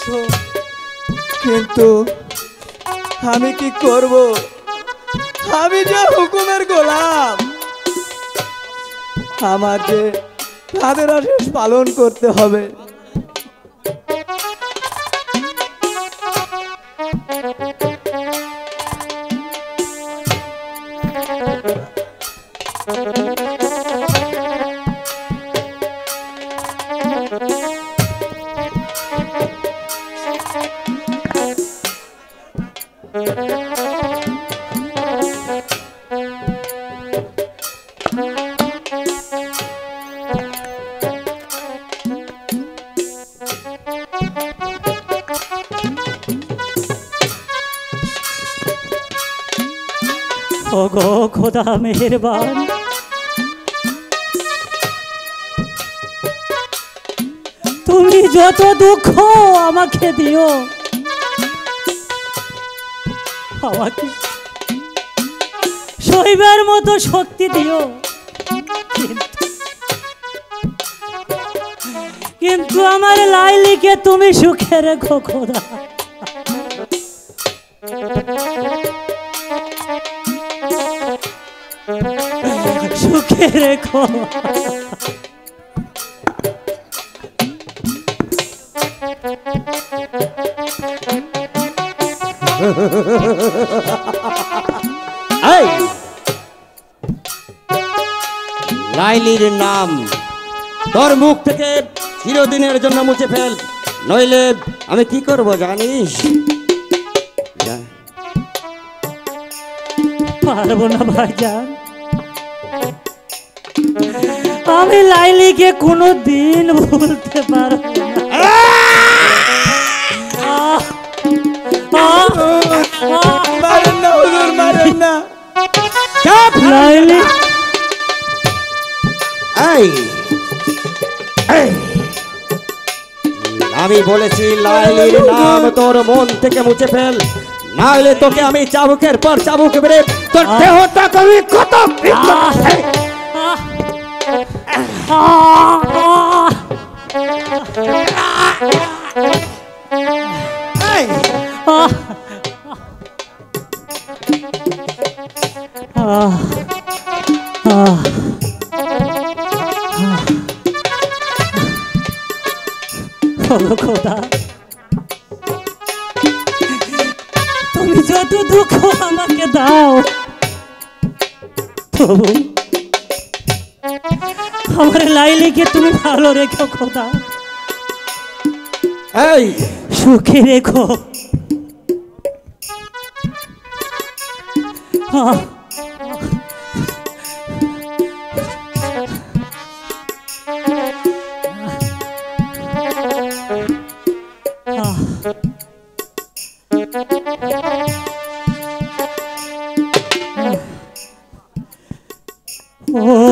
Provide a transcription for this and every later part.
এসো, কিন্তু আমি কি করব? আমি যে হুকুমের গোলাম, আমার যে তাদের আদেশ পালন করতে হবে। ওগো খোদা মেহেরবান, তুমি যত দুঃখ আমাকে দিও, আমাকে সইবার মতো শক্তি দিও, কিন্তু আমার লাইলিকে তুমি সুখে রেখো খোদা। সুখে রেখো। লাইলির নাম তোর মুখ থেকে চিরদিনের জন্য মুছে ফেল, নইলে আমি কি করব জানিস? পারবো না ভাইজান, আমি লাইলিকে কোনো দিন ভুলতে পারবো না। মারেন না হুজুর, মারেন না। লাইলি, আমি বলেছি লাইলির নাম তোর মন থেকে মুছে ফেল, নাহলে তোকে আমি চাবুকের পর চাবুক মেরে তোর দেহটা কবি কত খোদা, তুমি যত দুঃখ আমাকে দাও, তবু আমার লাইলিকে তুমি ভালো রেখো খোদা, সুখে রেখো।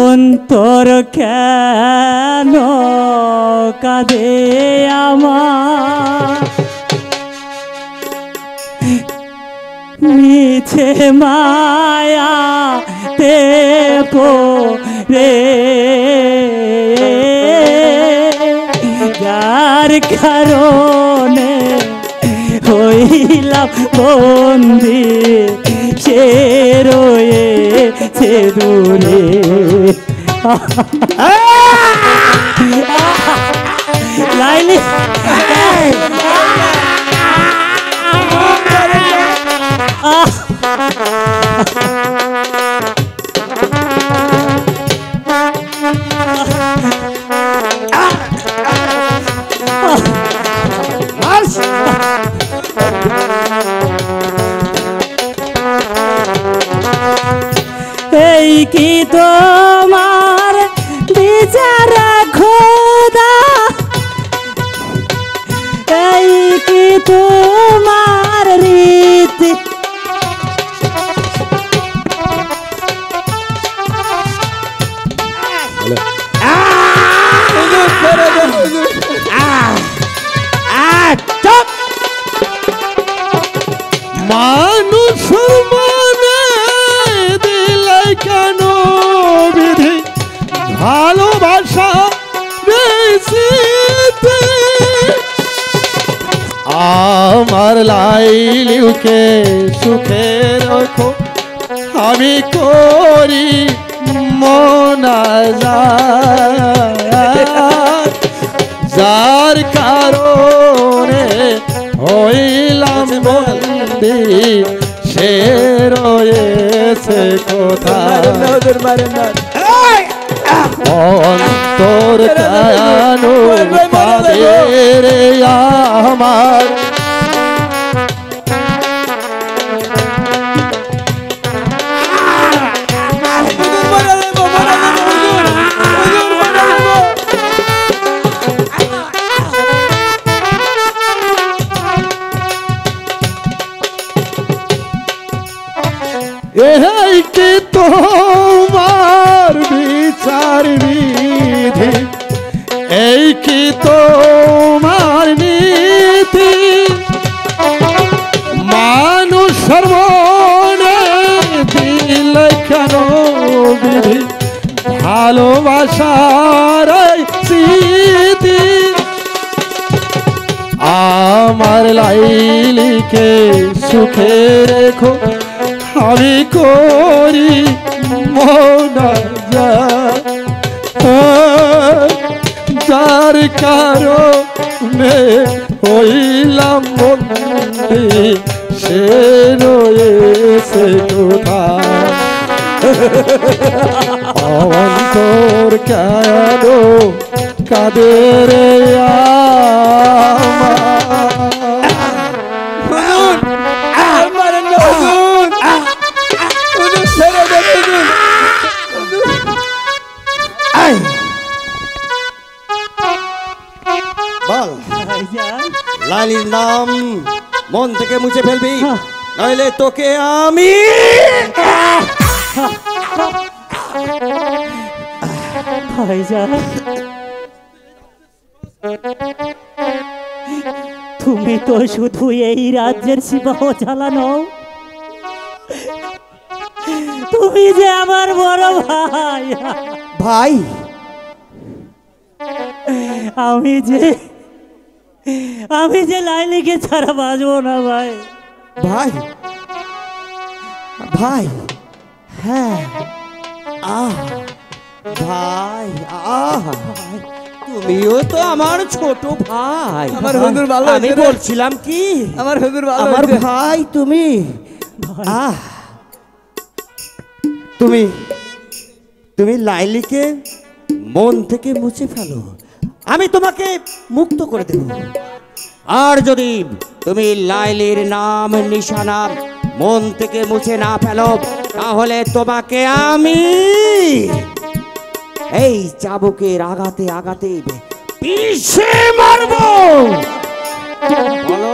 অন্তর কেন কাঁদে আমার, মিছে মায়া তে পড়ে, যার কারণে হইলাম বন্দি, সে রয়েছে দূরে। লাইলি, এই কি তোমার বিচার খোদা, এই কি তোমার রীতি, মানুষ মনে দিলে কেন বিধি, ভালোবাসা বেশিতে আমার লাইলিকে সুখে রাখো আমি করি মোনাজাত যার কারণে হইলাম বন্দি সে রয়েছে কোথায় অন্তর কেন তাদের আমার এই কি তোমার বিচার বিধি এই কি তোমার নীতি মানুষের মনে দিলে কেন বিধি ভালোবাসার এই স্মৃতি আমার লাইলিকে সুখে রেখো আমি করি মোনাজাত যার কারণে হইলাম বন্দি সে রয়েছে কোথায় অন্তর কেন কাদের বল লালির নাম মন থেকে মুছে ফেলবি নইলে তোকে আমি ভাইজান তুমি তো শুধু এই রাজ্যের সীমাও চালানো তুমি যে আমার বড় ভাই ভাই আমি যে লাইলিকে ছাড়া বাঁচবো না ভাই ভাই ভাই হ্যাঁ ভাই তুমিও তো আমার ছোট ভাই আমার হুজুর ভালো আমি হয়েছে রে। বলছিলাম কি আমার হুজুর ভালো আমার হয়েছে। ভাই তুমি তুমি লাইলিকে মন থেকে মুছে ফেলো আমি তোমাকে মুক্ত করে দেব আর যদি তুমি লাইলির নাম নিশানা মন থেকে মুছে না ফেলো তাহলে তোমাকে আমি এই চাবুকের আঘাতে আঘাতে পিষে মারবো বলো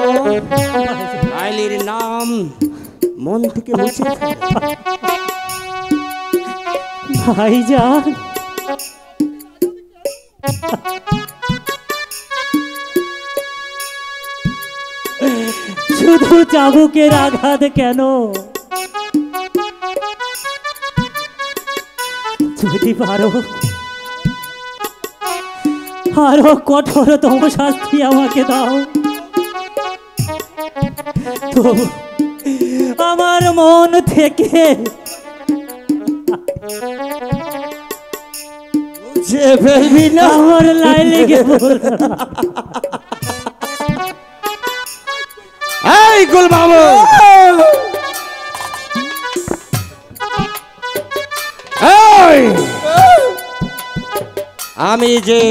লাইলির নাম মন থেকে মুছে ফেলো ভাইজান শুধু চাবুকের আঘাত কেন যদি পারো আরো কঠোরতম শাস্তি আমাকে দাও তো আমার মন থেকে যে ফেলবি না আমার লাইলিকে এই গুল মামু আমি যে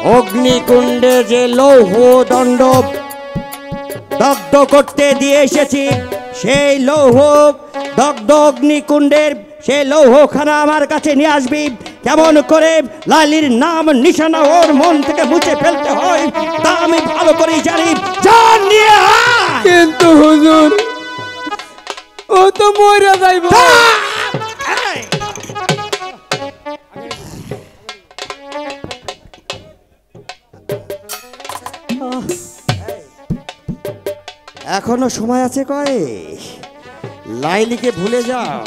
অগ্নিকুণ্ডে যে লৌহ দণ্ড দগ্ধ করতে দিয়ে এসেছি সেই লৌহ দগ্ধ অগ্নিকুণ্ডের সেই লৌহখানা আমার কাছে নিয়ে আসবি কেমন করে লালির নাম নিশানা ওর মন থেকে মুছে ফেলতে হয় তা আমি ভালো করেই জানি জান নিয়ে আয়। কিন্তু হুজুর ও তো মরে যাইব এই! এখনো সময় আছে কয়েক লাইলিকে ভুলে যাও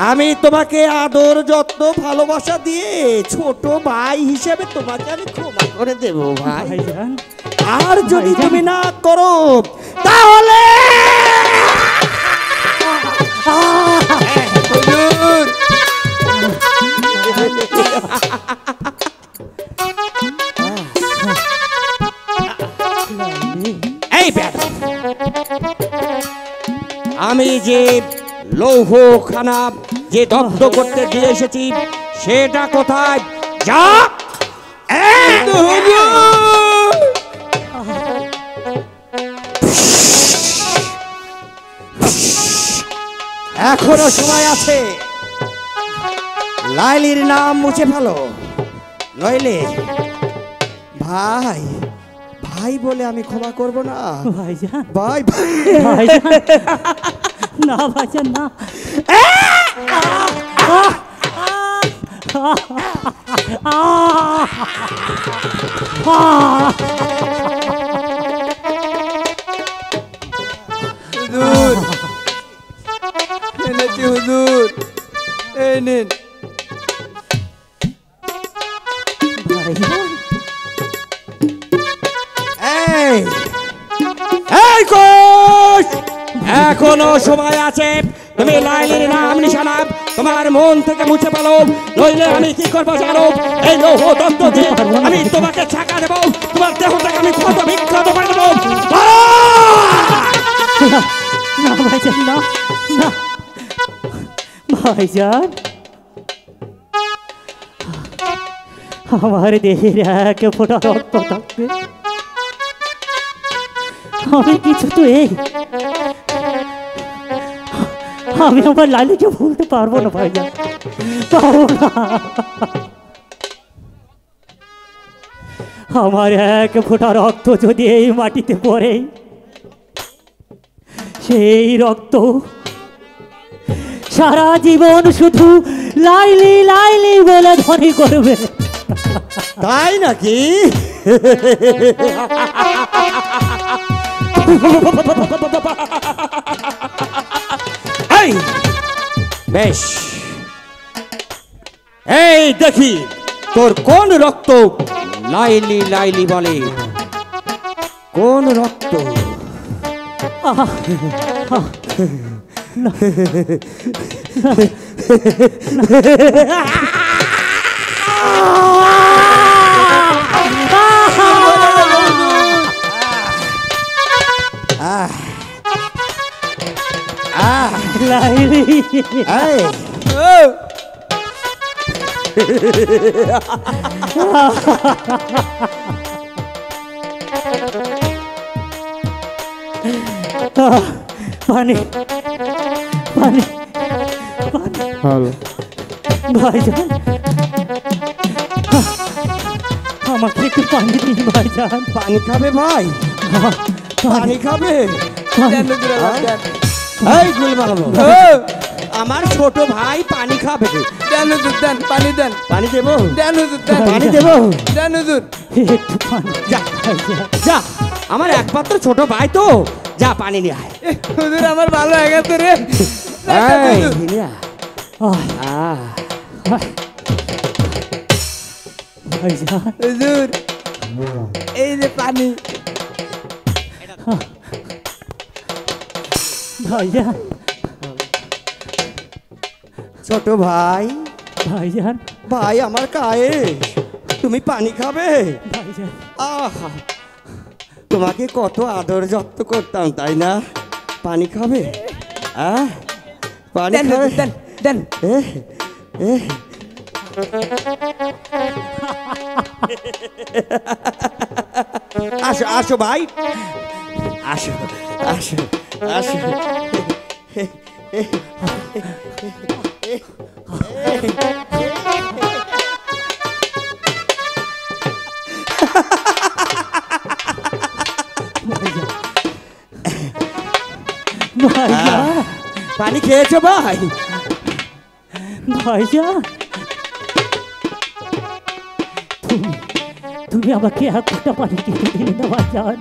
আমি তোমাকে আদর যত্ন ভালোবাসা দিয়ে ছোট ভাই হিসেবে তোমাকে আমি ক্ষমা করে দেব ভাই ভাইজান আর যদি তুমি না করো তাহলে এই বেটা, আমি যে লৌহখানা যে দগ্ধ করতে দিয়ে এসেছি সেটা কোথায়? যা এখনো সময় আছে, লাইলির নাম মুছে ফেলো, নইলে ভাই ভাই বলে আমি ক্ষমা করব না। ভাইজান, ভাই ভাইজান, না ভাইজান না। হুজুর এনেছি হুজুর, এই নিন। ভাইজান, এই এই কোষ, এখনো সময় আছে, তুমি লাইলির নাম নিশানা তোমার মন থেকে মুছে ফেলো, নইলে আমি কি করবো জানো? এই লৌহ দগ্ধ দিয়ে আমি তোমাকে ছাকা দেবো, তোমার দেহটাকে আমি ক্ষত বিক্ষত করে দেবো। না ভাইজান না, না ভাইজান, আমার দেহের এক ফোঁটা রক্ত থাকবে আমি কিছু তো এই আমি আমার লালিকে ভুলতে পারবো না ভাইজান, পারবো না। আমার এক ফোঁটা রক্ত যদি এই মাটিতে পড়ে, সেই রক্ত সারা জীবন শুধু লাইলি লাইলি বলে ধ্বনি করবে। তাই নাকি? এই বেশ, এই দেখি তোর কোন রক্ত লাইলি লাইলি বলে, কোন রক্ত? আহা, আহা, না, লাইলি, এই পানি পানি পানি হ্যালো, ভাইজান, আমাকে একটু পানি দিন ভাইজান। পানি খাবে ভাই? পানি খাবে? দেন হুজুর, আমার দেন। এই গুলমালো, আমার ছোট ভাই পানি খাবে। দেন হুজুর, দেন, পানি দেন। পানি দেবো? দেন হুজুর, দেন। পানি দেবো? দেন হুজুর। একটু পানি যা ভাইজান। যা, আমার একমাত্র ছোট ভাই তো, যা পানি নিয়ে আয়। হুজুর আমার ভালো হয়ে গেছে রে। এই, হুজুর। নিয়ে আয়। আহ, ভাইজান, হুজুর এই যে পানি। ভাইজান, ছোট ভাই, ভাইজান, ভাই আমার কায়ে, তুমি পানি খাবে? ভাইজান, আহা, তোমাকে কত আদর যত্ন করতাম তাই না? পানি খাবে? পানি দেন খাবে? হুজুর, দেন, দেন। আসো আসো ভাই, আসো আসো আসো। ভাইজান, পানি খেয়েছো ভাই? ভাইজান, তুমি আমাকে এক ফোঁটা পানি খেতে দিলে না ভাইজান।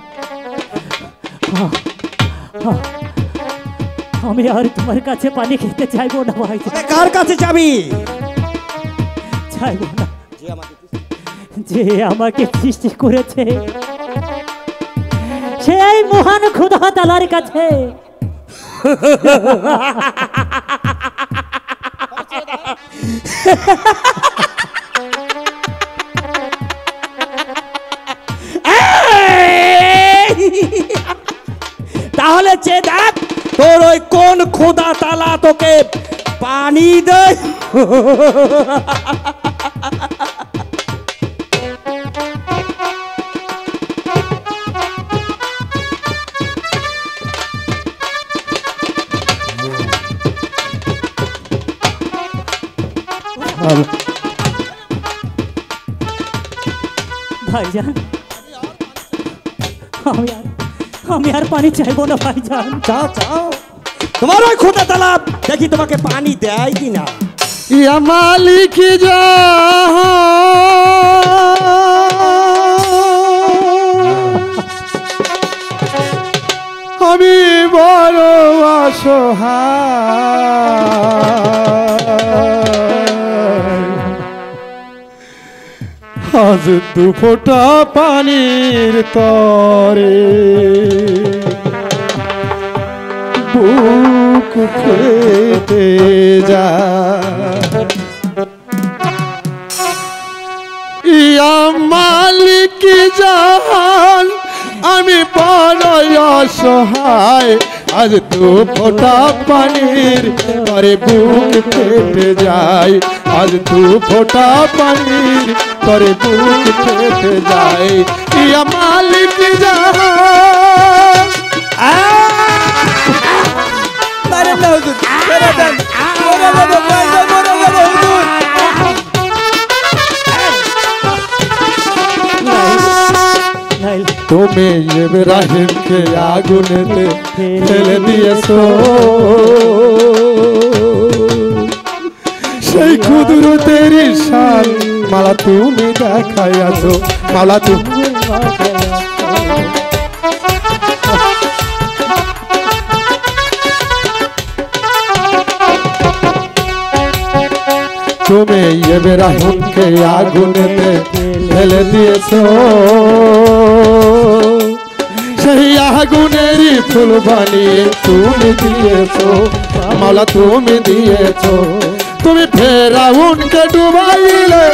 আমি আর তোমার কাছে পানি খেতে চাইবো না ভাইজান, কার কাছে যাবি? চাইবো না। যে আমাকে সৃষ্টি করেছে সেই মহান খোদা তালার কাছে তাহলে চেয়ে দেখ তোর ওই কোন খোদা তালা তোকে পানি দেয়। ভাইজান আমি আর পানি চাইবো না ভাইজান। চাও চাও তোমার ওই খোদা তালা দেখি তোমাকে পানি দেয় কিনা। ইয়া মালিক যা আমি বড় অসহায়, আজ দু ফোঁটা পানির তরে বুক ফেটে যায়। ইয়া মালিক জাহান আমি বড় অসহায়, আজ দু ফোঁটা পানির তরে বুক ফেটে যায়, আজ দু ফোঁটা পানির তরে বুক ফেটে যায়। ইয়া মালিক জাহান মারেন না হুজুর, ছেড়ে দেন। মরে যাবো, মরে যাবো হুজুর। তুমি ইব্রাহিমকে আগুনেতে ফেলে দিয়েছো, সেই কুদরতের শান মালা তুমি দেখাইয়াছো, মালা তুমি তুমি ইব্রাহিমকে আগুনেতে ফেলে দিয়েছো, সেই আগুনেরই ফুল বানিয়ে তুমি দিয়েছো, মালা তুমি দিয়েছো। তুমি ফেরাউনকে ডুবাইলে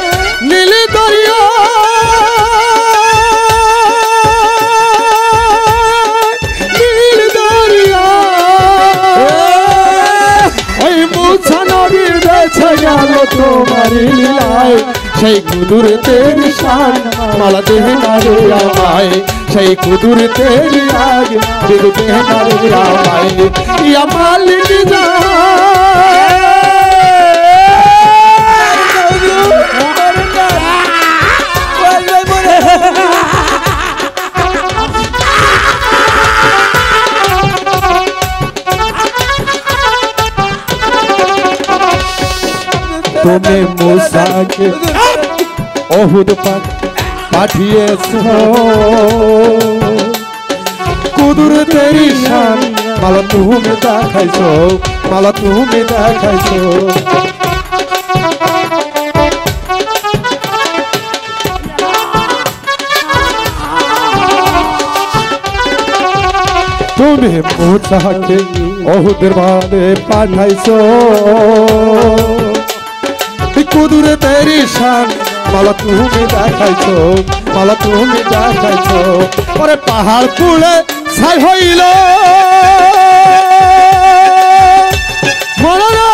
নীল দরিয়া, নীল দরিয়া ওই মুসা নবী বেঁচে গেল তোমার লীলায়, সেই কুদরতের শান মালা দেহে নারে আমায়, সেই কুদরতের আগে দেহে নারে আমায়। ইয়া মালিক জাহান তুমি মুসাকে অহুদ পাঠিয়েছো, কুদরতের শান মালা তুমি দেখাইছো, মালা তুমি দেখাইছো। তুমি মুসাকে অহুদের বাদে পাঠাইছো, কুদরতের শান মালা তুমি দেখাইছো, মালা তুমি দেখাইছো। পরে পাহাড় পুড়ে ছাই হইল, মরনা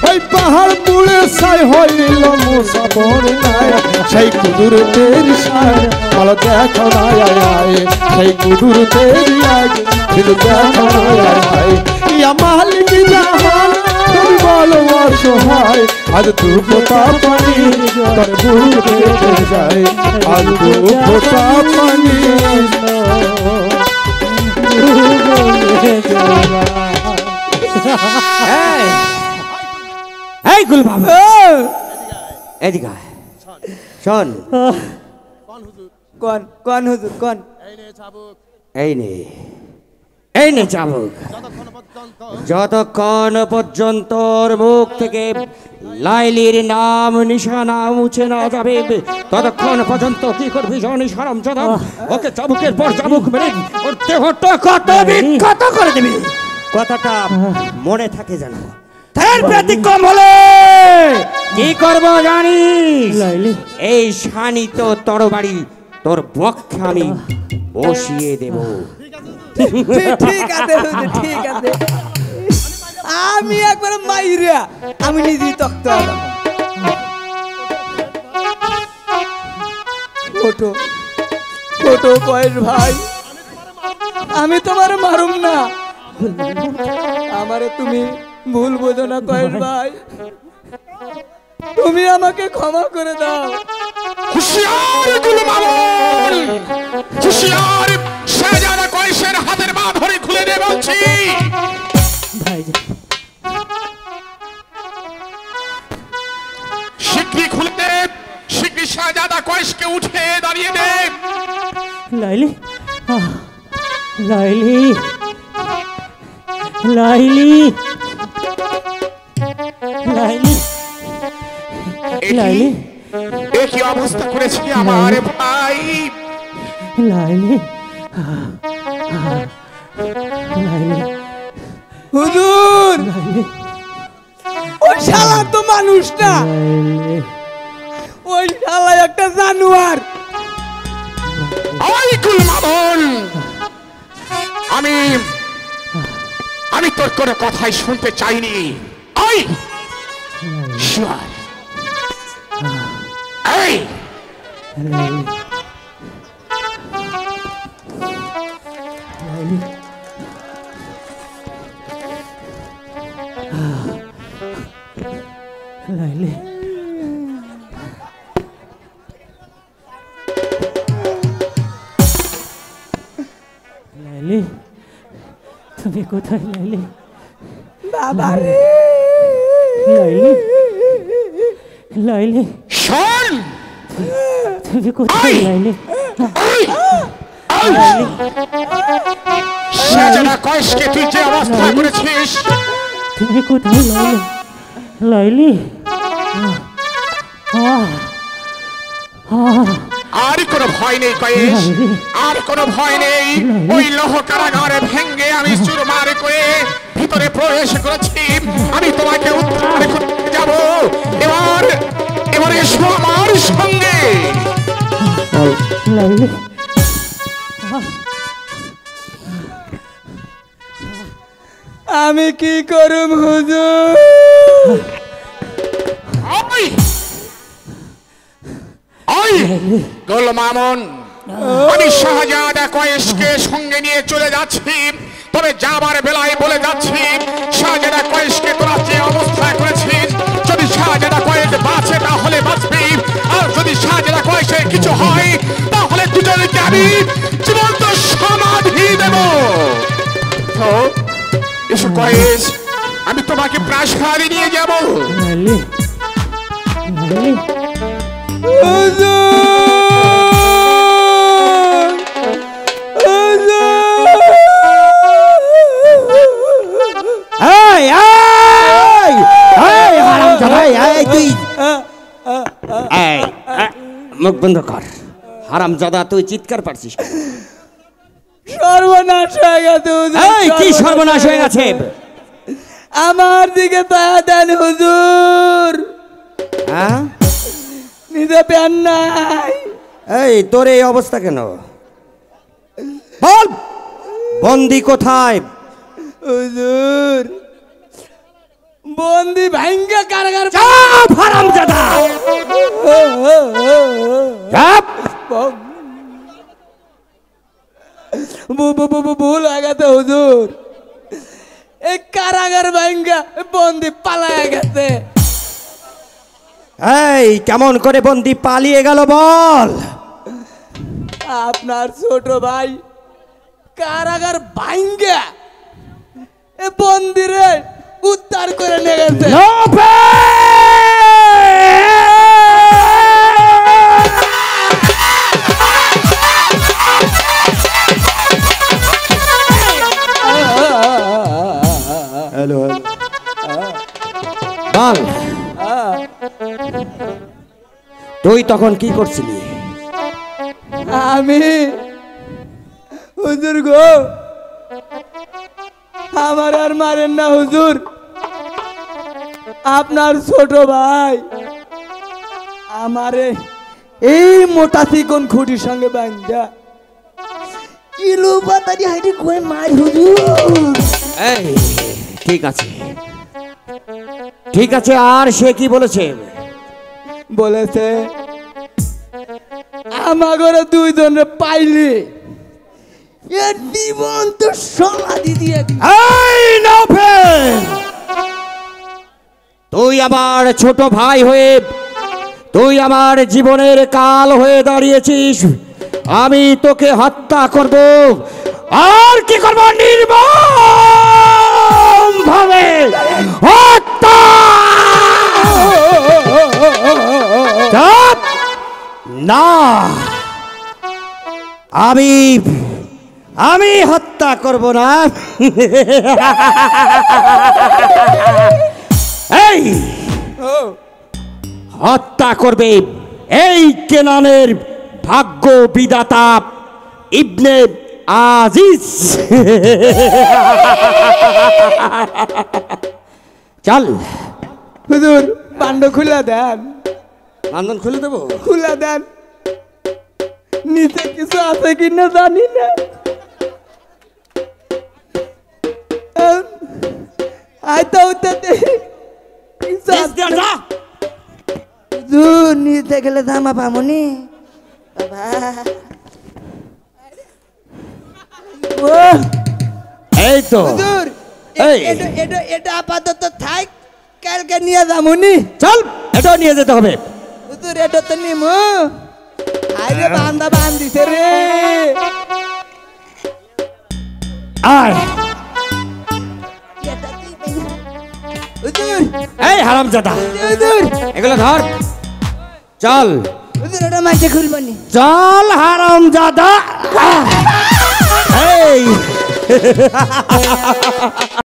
ওই পাহাড় পুড়ে ছাই হইল, মুসা পড়ে নাই, সেই কুদরতের শান মালা দেখো না আয়, সেই কুদরতের আগে দিল দেখো না আয়। ইয়া মালিক জাহান তুমি বলো অসহায়, আজ দু ফোঁটা পানি তোর বুক ফেটে যায়, আজ দু ফোঁটা পানি এই গুল বাবা এদিকে আয়। শোন কোন কোন হুজুর কোন? এই নে, এই নে চাবুক। যতক্ষণ পর্যন্ত ওর মুখ থেকে লাইলির নাম নিশানা মুছে না যাবে ততক্ষণ পর্যন্ত কি করবি জানিস হারামজাদা? ওকে চাবুকের পর চাবুক মেরে ওর দেহটা কত বিখ্যাত করে দিবি। কথাটা মনে থাকে যেন। এর ব্যতিক্রম হলে কি করব জানিস? লাইলি এই শানিত তরবারি তোর বক্ষে আমি বসিয়ে দেব। ঠিক আছে হুজুর, ঠিক আছে। আমি একবার মাইরা আমি নিজেই তক্ত আলাম। ওঠো ওঠো কয়েস ভাই, আমি তোমার মারুম না, আমারে তুমি ভুল বোঝো না কয়েস ভাই, তুমি আমাকে ক্ষমা করে দাও। হুশিয়ার গুলমামুন, হুশিয়ার, শাহজাদা কয়েসের হাতের পা ধরে খুলে দে বলছি। ভাই শিগগিরই খুলে দে, শিগগিরই শাহজাদা কয়েসকে উঠে দাঁড়িয়ে দে। লাইলি লাইলি লাইলি লাইলি লাইলি এ কি অবস্থা করেছি আমার ভাই? লাইলি লাইলি হুজুর, লাইলি ওই শালা তো মানুষ না, লাইলি ওই শালা একটা জানোয়ার। ওই গুলমামুন, আমি তোর কোনো কথাই শুনতে চাইনি। ওই শিয়াল, এই লাইলি লাইলি লাইলি লাইলি তুমি কোথায় লাইলি? বাবা রে, লাইলি লাইলি শোন, তুমি কোথায় লাইলি? শাহজাদা কয়েসকে তুই যে অবস্থা করেছিস, তুমি কোথায় লাইলি? লাইলি আর কোনো ভয় নেই কয়েস, আর কোনো ভয় নেই। ওই লৌহ কারাগারে ভেঙ্গে আমি চুরমার করে ভিতরে প্রবেশ করেছি। আমি তোমাকে উদ্ধার করতে যাব। এবার এসো আমার সঙ্গে। লাইলি আমি কি করুম হুজুর? ওই ওই গুলমামুন, আমি শাহজাদা কয়েসকে সঙ্গে নিয়ে চলে যাচ্ছি। তবে যাবার বেলায় বলে যাচ্ছি, শাহজাদা কয়েসকে তোরা যে অবস্থা করেছিস, যদি শাহজাদা কয়েস বাঁচে তাহলে বাঁচবি, আর যদি শাহজাদা কয়েসের কিছু হয় তাহলে দুজনকে আমি জীবন্ত সমাধি দেব। তো এসো কয়েস, আমি তোমাকে প্রাসাদে নিয়ে যাব। লাইলি লাইলি হুজুর, হুজুর, এই এই এই হারামজাদা, এই তুই এই মুখ বন্ধ কর। হারামজাদা তুই চিৎকার পারছিস? সর্বনাশ হয়ে গেছে হুজুর। এই কি সর্বনাশ হয়ে গেছে? আমার দিকে দয়া দেন হুজুর, হ্যাঁ, নিজে প্যান নাই। এই তোর এই অবস্থা কেন? বল, বন্দি কোথায়? হুজুর, বন্দি ভাঙ্গা কারাগার। চাপ হারামজাদা, চাপ। ভুল হয়ে গেছে হুজুর, এই কারাগার ভাঙ্গা বন্দি পালায় গেছে। এই কেমন করে বন্দি পালিয়ে গেল বল? আপনার ছোট ভাই কারাগার ভাঙ্গা এ বন্দিরে উদ্ধার করে নিয়ে গেছে। হ্যালো হ্যালো, বল তুই তখন কি করছিলি? আমি হুজুর গো, আমার আর মারেন না হুজুর, আপনার ছোট ভাই আমারে এই মোটা চিকন খুঁটির সঙ্গে বান্ধা কিলো পাতারি হাইটি কই মার হুজুর। এই ঠিক আছে, ঠিক আছে, আর সে কি বলেছে? বলেছে আমাগরে দুইজনে পাইলে এর জীবন তো সমাধি দিয়ে দিবে। এই নওফেল, তুই আমার ছোট ভাই হয়ে তুই আমার জীবনের কাল হয়ে দাঁড়িয়েছিস। আমি তোকে হত্যা করব, আর কি করব? নির্মম ভাবে হত্যা। চুপ! না, আমি হত্যা করব না। এই হত্যা করবে এই কেনানের ভাগ্য বিধাতা ইবনে আজিজ। চল হুজুর পান্ড খুলে দেন, বান্ধন খুলে দেবো। খুলে দেন, নিচে কিছু আছে কিনা জানি না। আইতা উঠতে হুজুর নিচে গেলে জামা পামনি বাবা। ও এই তো হুজুর, এই। এটা আপাতত থাক, কালকে নিয়ে যামুনি। চল, এটাও নিয়ে যেতে হবে। হুজুর এটা তো নিমু, আরে বান্দা বান্দিছে রে। আয় হুজুর, এই হারামজাদা, হুজুর, এগুলো ধর। চল হুজুর এটা মাইকে খুলবনি। চল হারামজাদা। এই